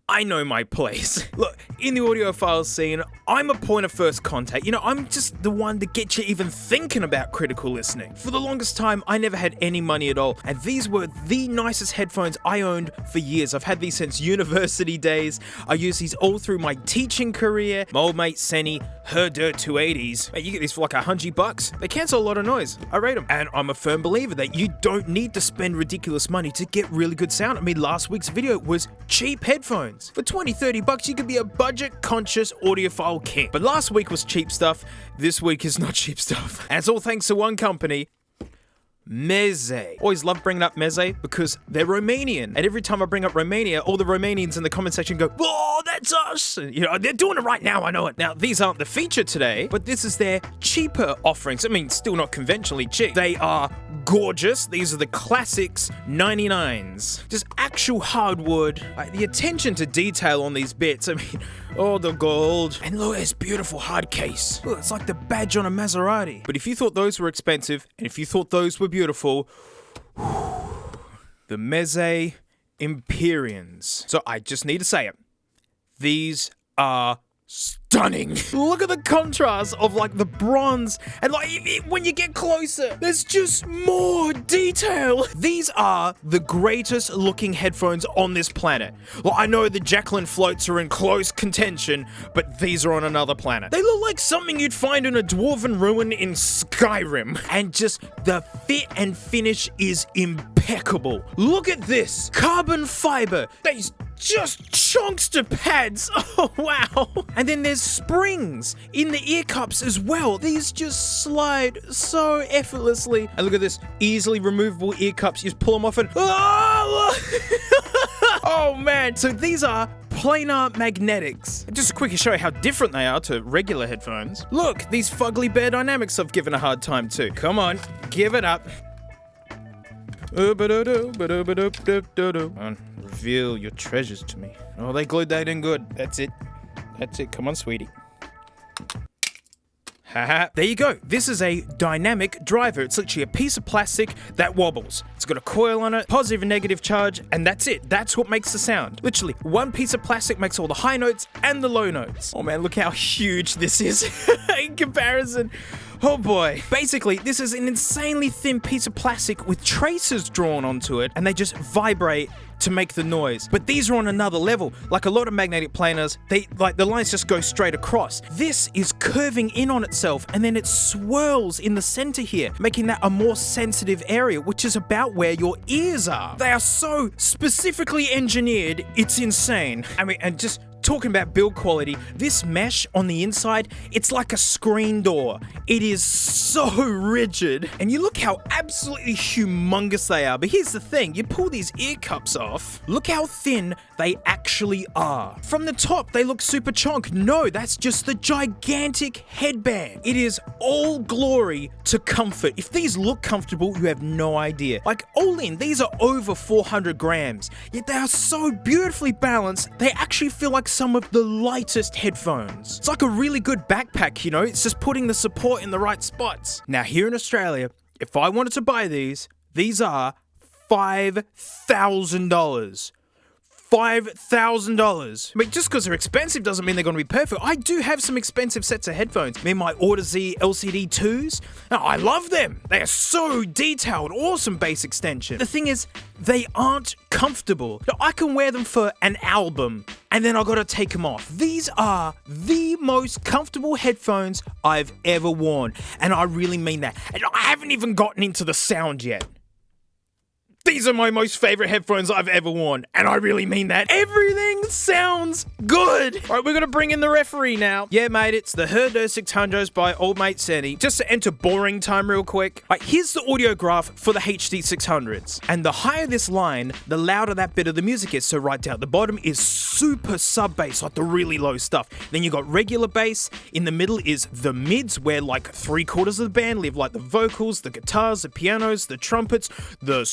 I know my place. Look, in the audiophile scene, I'm a point of first contact. You know, I'm just the one that gets you even thinking about critical listening. For the longest time, I never had any money at all, and these were the nicest headphones I owned for years. I've had these since university days. I use these all through my teaching career. My old mate Senny, her dirt 280s. Mate, you get these for like $100. They cancel a lot of noise. I rate them. And I'm a firm believer that you don't need to spend ridiculous money to get really good sound. I mean, last week's video was cheap headphones. For $20-30, you could be a budget-conscious audiophile king. But last week was cheap stuff. This week is not cheap stuff. And it's all thanks to one company, Meze. Always love bringing up Meze because they're Romanian. And every time I bring up Romania, all the Romanians in the comment section go, "Oh, that's us!" And, you know, they're doing it right now, I know it. Now, these aren't the feature today, but this is their cheaper offerings. I mean, still not conventionally cheap. They are gorgeous. These are the classics 99s. Just actual hardwood. The attention to detail on these bits, I mean, oh, the gold. And look at this beautiful hard case. Look, it's like the badge on a Maserati. But if you thought those were expensive, and if you thought those were beautiful, the Meze Empyreans. So I just need to say it. These are stunning. Look at the contrast of like the bronze and like when you get closer, there's just more detail. These are the greatest looking headphones on this planet. Well, I know the Jacqueline floats are in close contention, but these are on another planet. They look like something you'd find in a dwarven ruin in Skyrim. And just the fit and finish is impeccable. Look at this. Carbon fiber. These just chunks to pads. Oh, wow. And then there's springs in the ear cups as well. These just slide so effortlessly. And look at this, easily removable ear cups. You just pull them off and oh man. So these are planar magnetics. Just to quickly show you how different they are to regular headphones. Look, these fugly Bear Dynamics I've given a hard time to. Come on, give it up. Reveal your treasures to me. Oh, they glued that in good. That's it. That's it. Come on, sweetie. Haha. There you go. This is a dynamic driver. It's literally a piece of plastic that wobbles. It's got a coil on it, positive and negative charge, and that's it. That's what makes the sound. Literally, one piece of plastic makes all the high notes and the low notes. Oh man, look how huge this is in comparison. Oh boy. Basically, this is an insanely thin piece of plastic with traces drawn onto it, and they just vibrate to make the noise. But these are on another level. Like a lot of magnetic planars, the lines just go straight across. This is curving in on itself, and then it swirls in the center here, making that a more sensitive area, which is about where your ears are. They are so specifically engineered, it's insane. I mean, and just talking about build quality, this mesh on the inside, it's like a screen door. It is so rigid. And you look how absolutely humongous they are. But here's the thing, you pull these ear cups off, look how thin they actually are. From the top, they look super chonk. No, that's just the gigantic headband. It is all glory to comfort. If these look comfortable, you have no idea. Like all in, these are over 400 grams, yet they are so beautifully balanced, they actually feel like some of the lightest headphones. It's like a really good backpack, you know, it's just putting the support in the right spots. Now here in Australia, if I wanted to buy these are $5,000. $5,000. I mean, just because they're expensive doesn't mean they're going to be perfect. I do have some expensive sets of headphones. I mean, my Auto Z LCD 2s. Now, I love them. They are so detailed. Awesome bass extension. The thing is, they aren't comfortable. Now, I can wear them for an album, and then I got to take them off. These are the most comfortable headphones I've ever worn, and I really mean that. And I haven't even gotten into the sound yet. These are my most favorite headphones I've ever worn, and I really mean that. Everything sounds good. All right, we're gonna bring in the referee now. Yeah, mate, it's the Herder 600s by old mate Senny. Just to enter boring time real quick. All right, here's the audio graph for the HD 600s. And the higher this line, the louder that bit of the music is. So right down at the bottom is super sub bass, like the really low stuff. Then you got regular bass. In the middle is the mids, where like 3/4 of the band live, like the vocals, the guitars, the pianos, the trumpets, the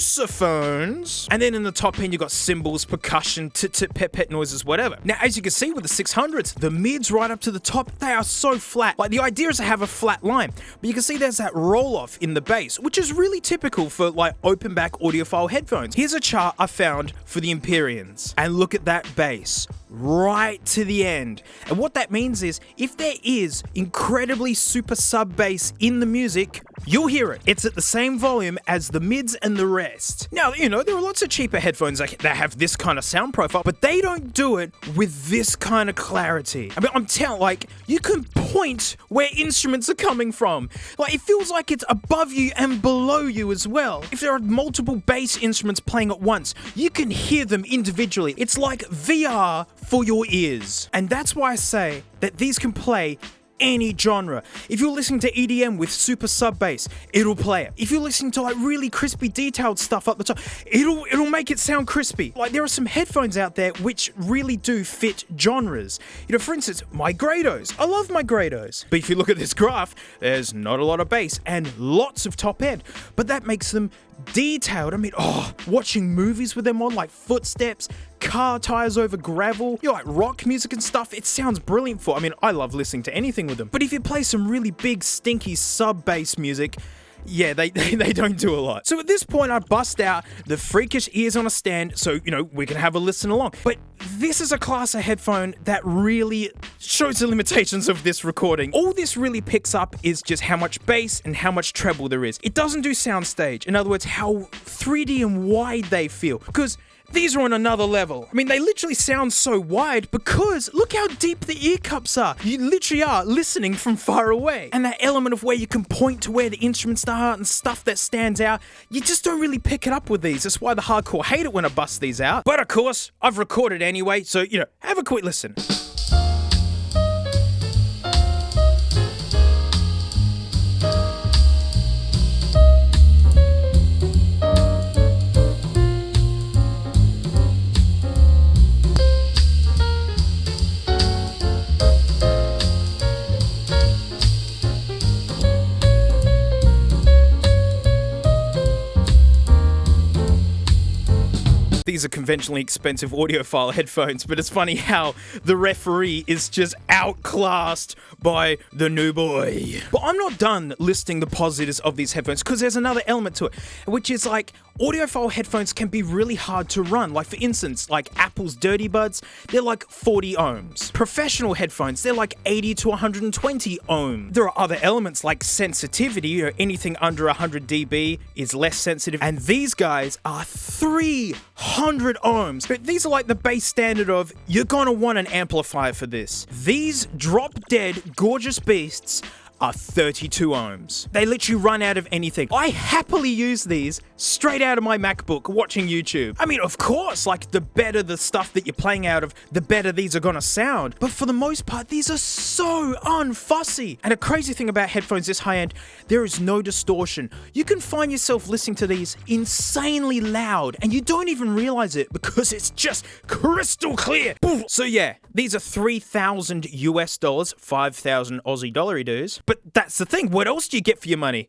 sousaphones. And then in the top end, you've got cymbals, percussion, tit-tit, pet-pet noises, whatever. Now, as you can see with the 600s, the mids right up to the top, they are so flat. Like, the idea is to have a flat line, but you can see there's that roll-off in the bass, which is really typical for, like, open-back audiophile headphones. Here's a chart I found for the Empyreans, and look at that bass right to the end. And what that means is, if there is incredibly super sub bass in the music, you'll hear it. It's at the same volume as the mids and the rest. Now, you know, there are lots of cheaper headphones that have this kind of sound profile, but they don't do it with this kind of clarity. I mean, I'm telling, like, you can point where instruments are coming from. Like, it feels like it's above you and below you as well. If there are multiple bass instruments playing at once, you can hear them individually. It's like VR for your ears. And that's why I say that these can play any genre. If you're listening to EDM with super sub bass, it'll play it. If you're listening to like really crispy detailed stuff up the top, it'll make it sound crispy. Like, there are some headphones out there which really do fit genres. You know, for instance, my Grados. I love my Grados. But if you look at this graph, there's not a lot of bass and lots of top end. But that makes them detailed. I mean, watching movies with them on, like footsteps, car tires over gravel, you know, like rock music and stuff, it sounds brilliant for. I mean, I love listening to anything with them. But if you play some really big, stinky sub-bass music, yeah, they don't do a lot. So at this point, I bust out the freakish ears on a stand so, you know, we can have a listen along. But this is a class of headphone that really shows the limitations of this recording. All this really picks up is just how much bass and how much treble there is. It doesn't do soundstage. In other words, how 3D and wide they feel. Because these are on another level. I mean, they literally sound so wide because look how deep the ear cups are. You literally are listening from far away. And that element of where you can point to where the instruments are and stuff that stands out, you just don't really pick it up with these. That's why the hardcore hate it when I bust these out. But of course, I've recorded anyway, so, you know, have a quick listen. These are conventionally expensive audiophile headphones, but it's funny how the referee is just outclassed by the new boy. But I'm not done listing the positives of these headphones, because there's another element to it, which is like audiophile headphones can be really hard to run. Like, for instance, like Apple's Dirty Buds, they're like 40 ohms. Professional headphones, they're like 80 to 120 ohms. There are other elements like sensitivity, or anything under 100 dB is less sensitive, and these guys are 300 ohms. But these are like the base standard of, you're gonna want an amplifier for this. These drop-dead gorgeous beasts are 32 ohms. They literally run out of anything. I happily use these straight out of my MacBook watching YouTube. I mean, of course, like, the better the stuff that you're playing out of, the better these are gonna sound. But for the most part, these are so unfussy. And a crazy thing about headphones this high-end, there is no distortion. You can find yourself listening to these insanely loud, and you don't even realize it because it's just crystal clear. So yeah, these are 3,000 US dollars, 5,000 Aussie dollary dues. But that's the thing, what else do you get for your money?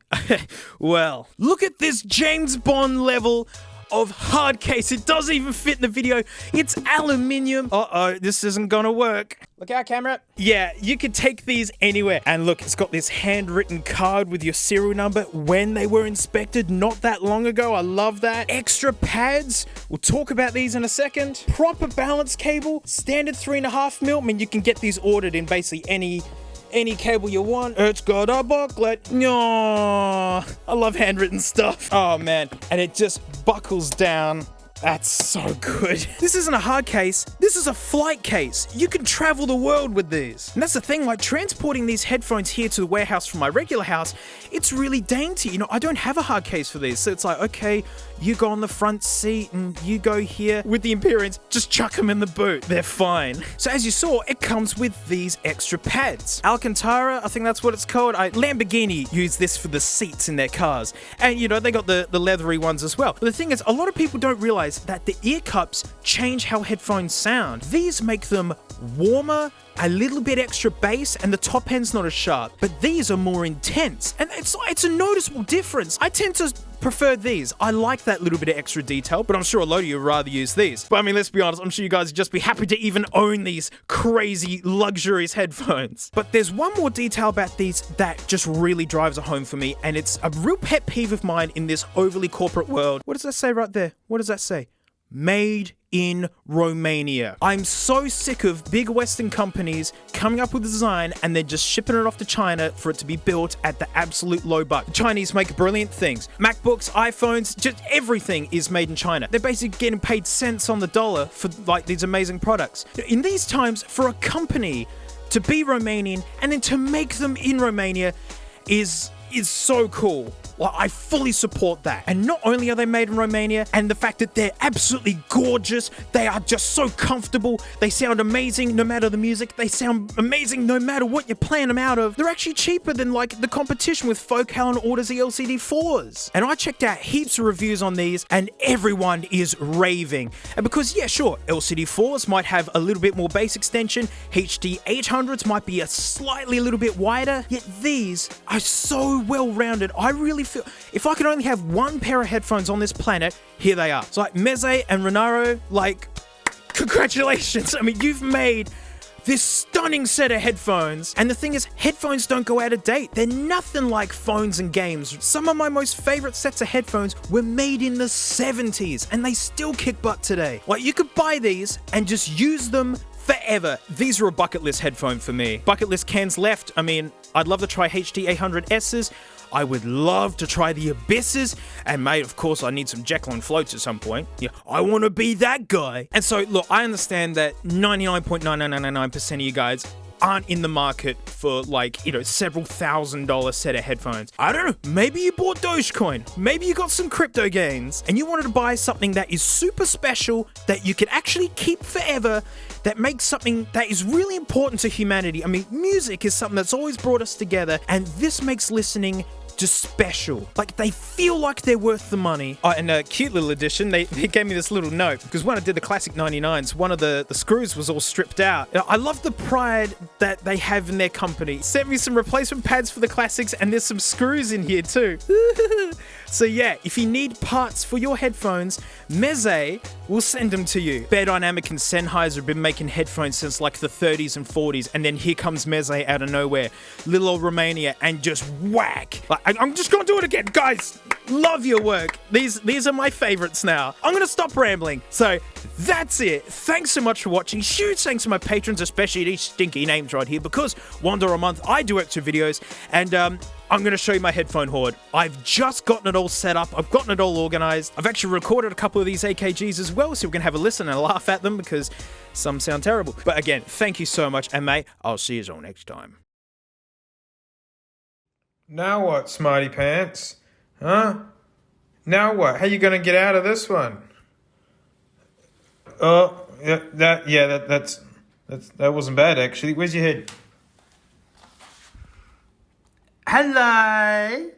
Well, look at this James Bond level of hard case. It doesn't even fit in the video. It's aluminium. Uh-oh, this isn't gonna work. Look out, camera. Yeah, you can take these anywhere. And look, it's got this handwritten card with your serial number when they were inspected not that long ago. I love that. Extra pads. We'll talk about these in a second. Proper balance cable. Standard 3.5mm. I mean, you can get these ordered in basically any cable you want. It's got a booklet. No, I love handwritten stuff. Oh man, and it just buckles down. That's so good. This isn't a hard case, this is a flight case. You can travel the world with these. And that's the thing, like transporting these headphones here to the warehouse from my regular house, it's really dainty. You know, I don't have a hard case for these. So it's like, okay, you go on the front seat and you go here. With the Empyreans, just chuck them in the boot. They're fine. So as you saw, it comes with these extra pads. Alcantara, I think that's what it's called. Lamborghini use this for the seats in their cars. And you know, they got the leathery ones as well. But the thing is, a lot of people don't realize that the ear cups change how headphones sound. These make them warmer a little bit extra bass and the top end's not as sharp, but these are more intense, and it's a noticeable difference. I tend to prefer these. I like that little bit of extra detail, but I'm sure a lot of you would rather use these. But I mean, let's be honest, I'm sure you guys would just be happy to even own these crazy, luxurious headphones. But there's one more detail about these that just really drives it home for me, and it's a real pet peeve of mine in this overly corporate world. What does that say right there? What does that say? Made in Romania. I'm so sick of big Western companies coming up with a design and then just shipping it off to China for it to be built at the absolute low buck. The Chinese make brilliant things. MacBooks, iPhones, just everything is made in China. They're basically getting paid cents on the dollar for like these amazing products. In these times, for a company to be Romanian and then to make them in Romania is so cool. Well, I fully support that. And not only are they made in Romania, and the fact that they're absolutely gorgeous, they are just so comfortable, they sound amazing no matter the music, they sound amazing no matter what you're playing them out of. They're actually cheaper than like the competition with Focal and Audeze LCD4s. And I checked out heaps of reviews on these, and everyone is raving. And because, yeah, sure, LCD4s might have a little bit more bass extension, HD 800s might be a little bit wider, yet these are so well-rounded. I really feel if I could only have one pair of headphones on this planet, here they are. So like Meze and Renaro, like, congratulations. I mean, you've made this stunning set of headphones. And the thing is, headphones don't go out of date. They're nothing like phones and games. Some of my most favorite sets of headphones were made in the 70s and they still kick butt today. Like, you could buy these and just use them forever. These are a bucket list headphone for me. Bucket list cans left. I mean, I'd love to try HD 800Ss. I would love to try the Abysses, and mate, of course, I need some Jekyll and floats at some point. Yeah, I want to be that guy. And so, look, I understand that 99.9999% of you guys aren't in the market for like, you know, several $1,000 set of headphones. I don't know, maybe you bought Dogecoin, maybe you got some crypto gains, and you wanted to buy something that is super special, that you can actually keep forever, that makes something that is really important to humanity. I mean, music is something that's always brought us together, and this makes listening just special. Like, they feel like they're worth the money. Oh, and a cute little addition, they gave me this little note, because when I did the classic 99s, one of the screws was all stripped out. I love the pride that they have in their company. Sent me some replacement pads for the classics, and there's some screws in here too. So yeah, if you need parts for your headphones, Meze will send them to you. Bear Dynamic and Sennheiser have been making headphones since like the 30s and 40s, and then here comes Meze out of nowhere, little old Romania, and just whack. Like, I'm just gonna do it again, guys. Love your work. These are my favorites now. I'm gonna stop rambling. So that's it. Thanks so much for watching. Huge thanks to my patrons, especially these stinky names right here, because $1 a month I do extra videos, and I'm going to show you my headphone hoard. I've just gotten it all set up. I've gotten it all organized. I've actually recorded a couple of these AKGs as well, so we can have a listen and laugh at them because some sound terrible. But again, thank you so much, and mate, I'll see you all next time. Now what, smarty pants? Huh? Now what? How you going to get out of this one? Oh, yeah, that wasn't bad actually. Where's your head? Hello.